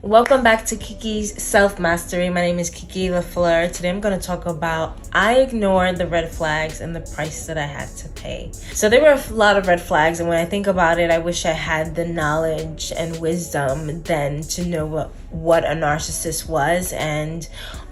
Welcome back to Kiki's Self-Mastery. My name is Kiki LaFleur. Today I'm going to talk about I ignored the red flags and the price that I had to pay. So there were a lot of red flags, and when I think about it, I wish I had the knowledge and wisdom then to know what a narcissist was and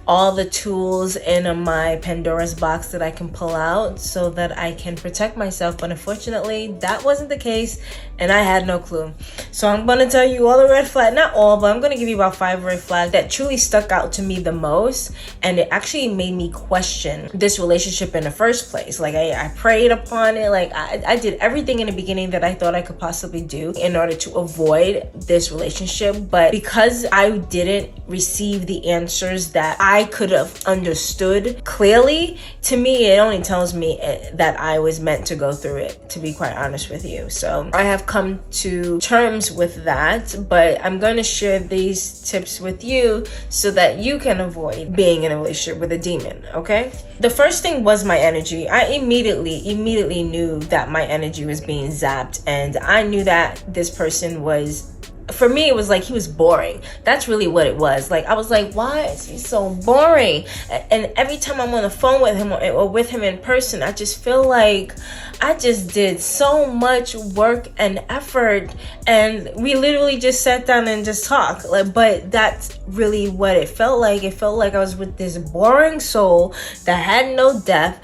all the tools in my Pandora's box that I can pull out so that I can protect myself. But unfortunately, that wasn't the case, and I had no clue. So I'm going to tell you all the red flags, not all, but I'm going to give you about 5 red flags that truly stuck out to me the most. And it actually made me question this relationship in the first place. Like I prayed upon it. Like I did everything in the beginning that I thought I could possibly do in order to avoid this relationship. But because I didn't receive the answers that I could have understood clearly, to me, it only tells me that I was meant to go through it, to be quite honest with you. So I have come to terms with that, but I'm going to share these tips with you so that you can avoid being in a relationship with a demon, okay? The first thing was my energy. I immediately knew that my energy was being zapped, and I knew that this person was, for me, it was like he was boring. That's really what it was. Like, I was like, why is he so boring? And every time I'm on the phone with him or with him in person, I just feel like I just did so much work and effort, and we literally just sat down and just talked. Like, but that's really what it felt like. It felt like I was with this boring soul that had no depth.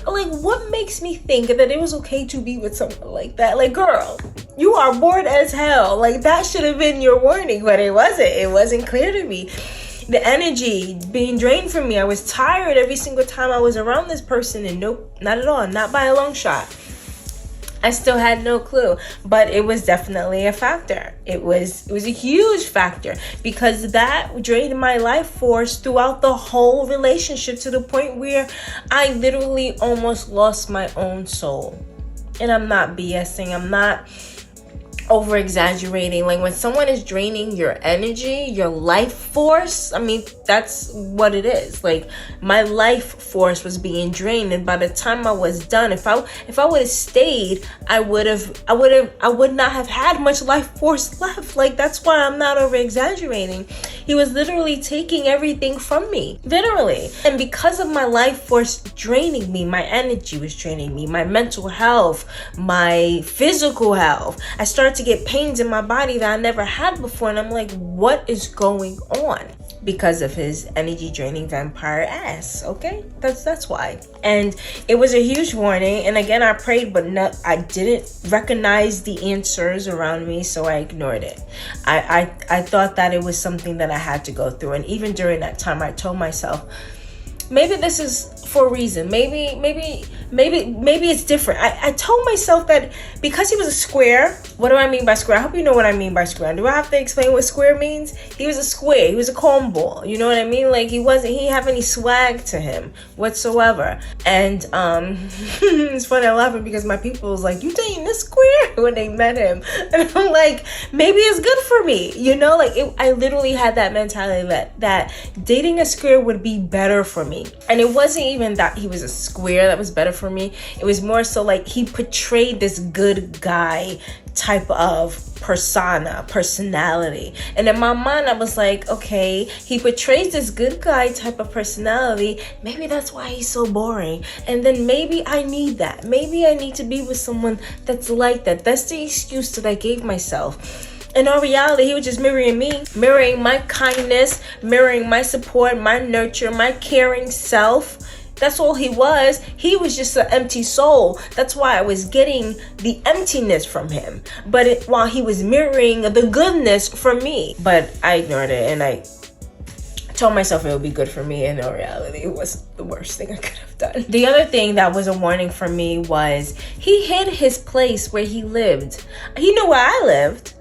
What makes me think that it was okay to be with someone like that? Like, girl, you are bored as hell. Like, that should have been your warning, but it wasn't. It wasn't clear to me. The energy being drained from me. I was tired every single time I was around this person, and nope, not at all, not by a long shot. I still had no clue, but it was definitely a factor. It was a huge factor, because that drained my life force throughout the whole relationship to the point where I literally almost lost my own soul. And I'm not BSing. I'm not over exaggerating. Like, when someone is draining your energy, your life force, I mean, that's what it is. Like, my life force was being drained, and by the time I was done, if I would have stayed, I would not have had much life force left. Like, that's why I'm not over exaggerating. He was literally taking everything from me, literally. And because of my life force draining me, my energy was draining me, my mental health, my physical health, I started to get pains in my body that I never had before. And I'm like, what is going on? Because of his energy draining vampire ass. Okay, that's why. And it was a huge warning. And again, I prayed, but I didn't recognize the answers around me, so I ignored it. I thought that it was something that I had to go through. And even during that time, I told myself, maybe this is for a reason. Maybe it's different. I told myself that because he was a square. What do I mean by square? I hope you know what I mean by square. Do I have to explain what square means? He was a square. He was a cornball. You know what I mean? Like, he didn't have any swag to him whatsoever. And it's funny, I'm laughing because my people was like, you dating this square? When they met him. And I'm like, maybe it's good for me. You know, like, I literally had that mentality that dating a square would be better for me. And it wasn't even that he was a square that was better for me. It was more so like he portrayed this good guy type of personality. And in my mind, I was like, okay, he portrays this good guy type of personality. Maybe that's why he's so boring. And then maybe I need that. Maybe I need to be with someone that's like that. That's the excuse that I gave myself. In all reality, he was just mirroring me, mirroring my kindness, mirroring my support, my nurture, my caring self. That's all he was. He was just an empty soul. That's why I was getting the emptiness from him. But while he was mirroring the goodness from me. But I ignored it, and I told myself it would be good for me. In all reality, it was the worst thing I could have done. The other thing that was a warning for me was he hid his place where he lived. He knew where I lived,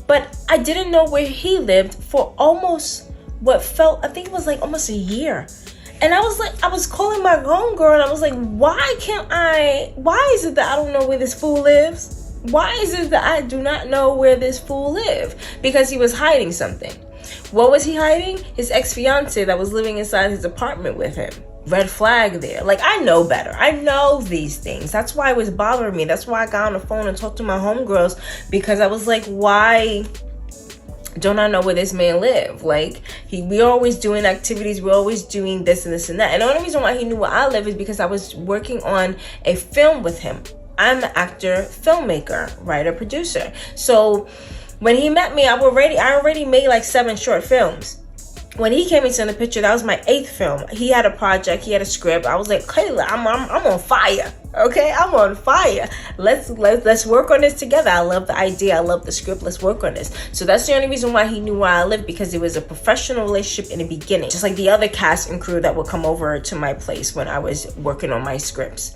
but I didn't know where he lived for almost I think it was like almost a year. And I was calling my homegirl, and I was like, why is it that I don't know where this fool lives? Why is it that I do not know where this fool lives? Because he was hiding something. What was he hiding? His ex-fiance that was living inside his apartment with him. Red flag there. Like, I know better. I know these things. That's why it was bothering me. That's why I got on the phone and talked to my homegirls, because I was like, why don't I know where this man live? Like, we're always doing activities, we're always doing this and this and that. And the only reason why he knew where I live is because I was working on a film with him. I'm an actor, filmmaker, writer, producer. So when he met me, I already made like 7 short films. When he came into the picture, that was my 8th film. He had a project, he had a script. I was like, Kayla, I'm on fire. Okay, I'm on fire. Let's work on this together. I love the idea. I love the script. Let's work on this. So that's the only reason why he knew where I lived, because it was a professional relationship in the beginning. Just like the other cast and crew that would come over to my place when I was working on my scripts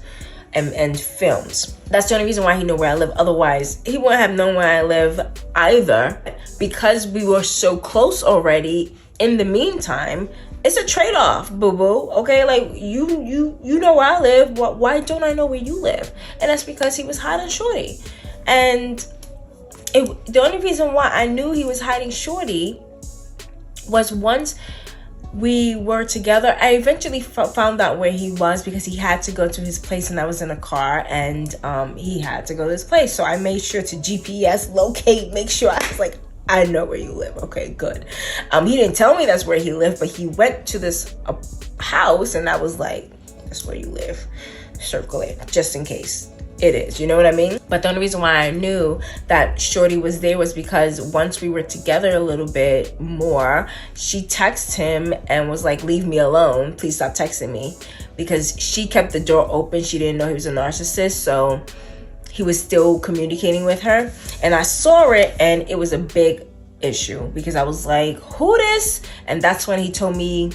and films. That's the only reason why he knew where I live. Otherwise, he wouldn't have known where I live either, because we were so close already. In the meantime, it's a trade-off, boo-boo. Okay, like you know where I live. Why don't I know where you live? And that's because he was hiding Shorty. And the only reason why I knew he was hiding Shorty was once we were together, I eventually found out where he was, because he had to go to his place and I was in a car, and he had to go to his place. So I made sure to GPS locate, make sure I was like, I know where you live. Okay, good. He didn't tell me that's where he lived, but he went to this house and I was like, that's where you live. Circle it, just in case it is. You know what I mean? But the only reason why I knew that Shorty was there was because once we were together a little bit more, she texted him and was like, leave me alone. Please stop texting me. Because she kept the door open. She didn't know he was a narcissist. So he was still communicating with her, and I saw it, and it was a big issue because I was like, who this? And that's when he told me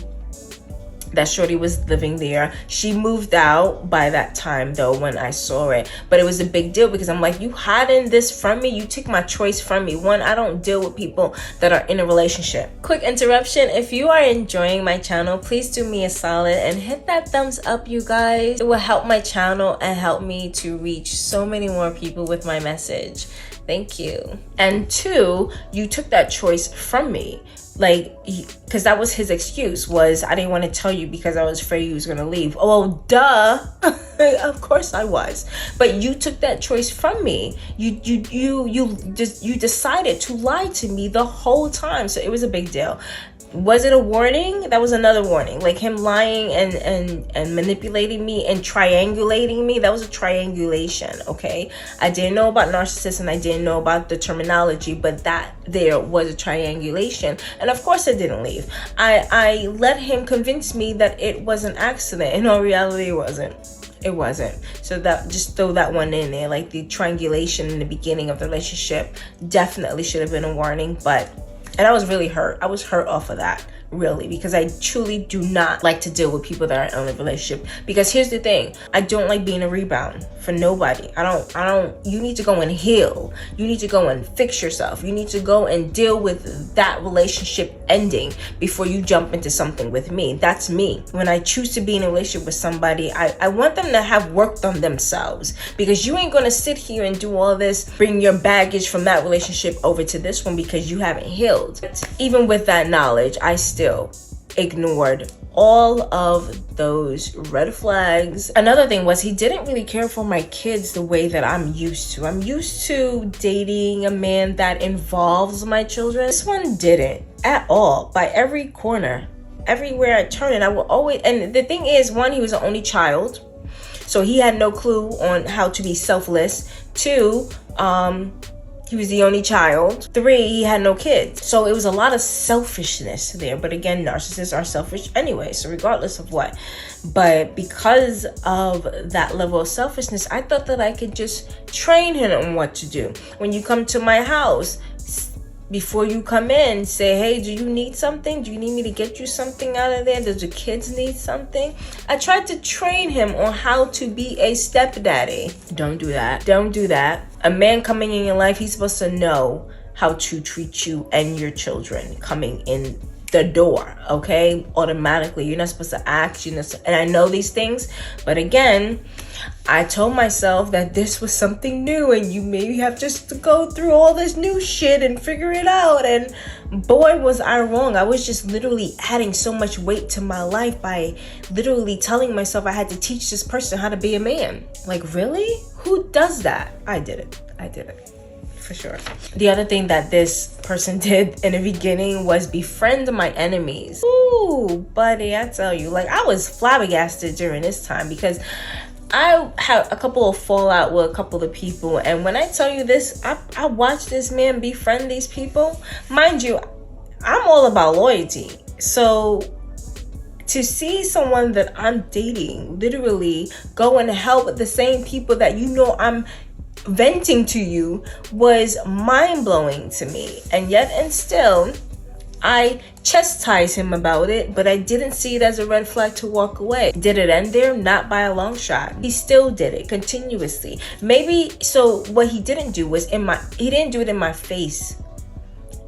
that Shorty was living there. She moved out by that time though when I saw it, but it was a big deal because I'm like, you hiding this from me? You took my choice from me. One, I don't deal with people that are in a relationship. Quick interruption. If you are enjoying my channel, please do me a solid and hit that thumbs up, you guys. It will help my channel and help me to reach so many more people with my message. Thank you. And 2, you took that choice from me. Like, because that was his excuse, was I didn't want to tell you because I was afraid he was going to leave. Oh, well, duh. Of course I was. But you took that choice from me. You decided to lie to me the whole time. So it was a big deal. Was it a warning? That was another warning. Like him lying and manipulating me and triangulating me. That was a triangulation, okay? I didn't know about narcissists and I didn't know about the terminology, but that there was a triangulation. And of course I didn't leave. I let him convince me that it was an accident. In all reality, it wasn't. It wasn't. So that, just throw that one in there. Like the triangulation in the beginning of the relationship definitely should have been a warning, and I was really hurt. I was hurt off of that, really, because I truly do not like to deal with people that are in a relationship. Because here's the thing, I don't like being a rebound for nobody. I don't, you need to go and heal. You need to go and fix yourself. You need to go and deal with that relationship ending before you jump into something with me. That's me. When I choose to be in a relationship with somebody, I want them to have worked on themselves, because you ain't gonna sit here and do all this, bring your baggage from that relationship over to this one because you haven't healed. But even with that knowledge, I still ignored all of those red flags. Another thing was he didn't really care for my kids the way that I'm used to. I'm used to dating a man that involves my children. This one didn't at all. By every corner, everywhere I turn, and I will always, and the thing is, 1, he was an only child, so he had no clue on how to be selfless. 2, he was the only child. 3, he had no kids. So it was a lot of selfishness there. But again, narcissists are selfish anyway, so regardless of what. But because of that level of selfishness, I thought that I could just train him on what to do. When you come to my house, before you come in, say, hey, do you need something? Do you need me to get you something out of there? Does the kids need something? I tried to train him on how to be a stepdaddy. Don't do that. Don't do that. A man coming in your life, he's supposed to know how to treat you and your children coming in the door, okay? Automatically. You're not supposed to ask. And I know these things, but again, I told myself that this was something new and you maybe have just to go through all this new shit and figure it out. And boy, was I wrong. I was just literally adding so much weight to my life by literally telling myself I had to teach this person how to be a man. Like, really? Who does that? I did it. for sure. The other thing that this person did in the beginning was befriend my enemies. Ooh, buddy, I tell you, like, I was flabbergasted during this time because I had a couple of fallout with a couple of people, and when I tell you this, I watched this man befriend these people. Mind you, I'm all about loyalty. So to see someone that I'm dating literally go and help the same people that you know I'm venting to you was mind-blowing to me. And yet and still, I chastised him about it, but I didn't see it as a red flag to walk away. Did it end there? Not by a long shot. He still did it continuously. Maybe, so what he didn't do was he didn't do it in my face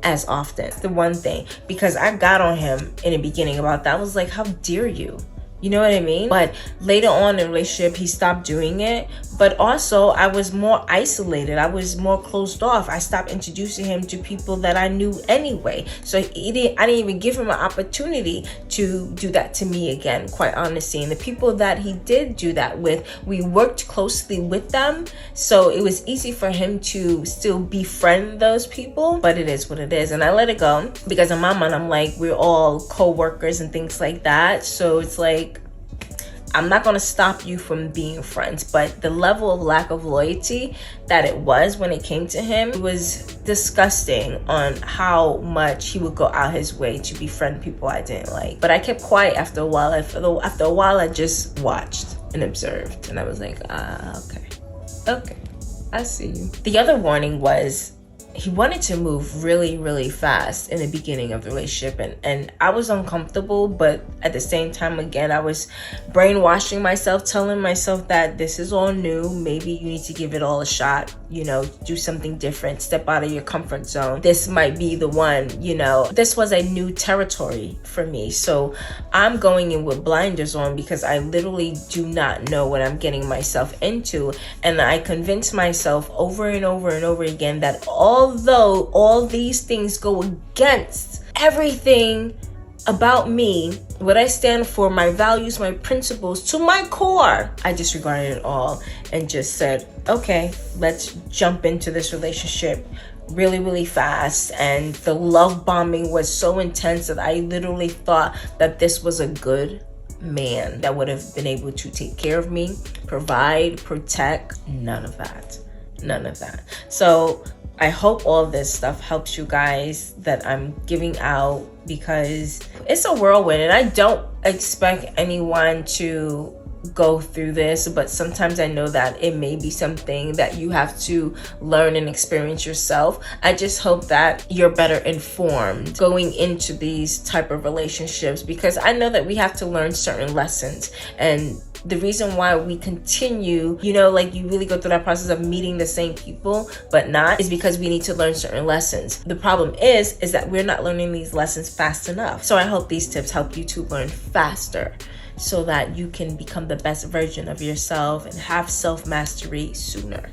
as often. The one thing, because I got on him in the beginning about that. I was like, how dare you? You know what I mean? But later on in the relationship, he stopped doing it. But also, I was more isolated. I was more closed off. I stopped introducing him to people that I knew anyway. So I didn't even give him an opportunity to do that to me again, quite honestly. And the people that he did do that with, we worked closely with them. So it was easy for him to still befriend those people. But it is what it is. And I let it go because in my mind, I'm like, we're all co-workers and things like that. So it's like, I'm not going to stop you from being friends, but the level of lack of loyalty that it was when it came to him, it was disgusting on how much he would go out his way to befriend people I didn't like. But I kept quiet after a while. After a while, I just watched and observed, and I was like, okay, I see you. The other warning was, he wanted to move really, really fast in the beginning of the relationship, and I was uncomfortable, but at the same time, again, I was brainwashing myself, telling myself that this is all new. Maybe you need to give it all a shot, you know, do something different, step out of your comfort zone. This might be the one, you know. This was a new territory for me, so I'm going in with blinders on because I literally do not know what I'm getting myself into, and I convinced myself over and over and over again that although all these things go against everything about me, what I stand for, my values, my principles, to my core, I disregarded it all and just said, okay, let's jump into this relationship really, really fast. And the love bombing was so intense that I literally thought that this was a good man that would have been able to take care of me, provide, protect. None of that. So I hope all this stuff helps you guys that I'm giving out, because it's a whirlwind and I don't expect anyone to go through this, but sometimes I know that it may be something that you have to learn and experience yourself. I just hope that you're better informed going into these type of relationships, because I know that we have to learn certain lessons. And the reason why we continue, you know, like you really go through that process of meeting the same people but not, is because we need to learn certain lessons. The problem is that we're not learning these lessons fast enough. So I hope these tips help you to learn faster, so that you can become the best version of yourself and have self-mastery sooner.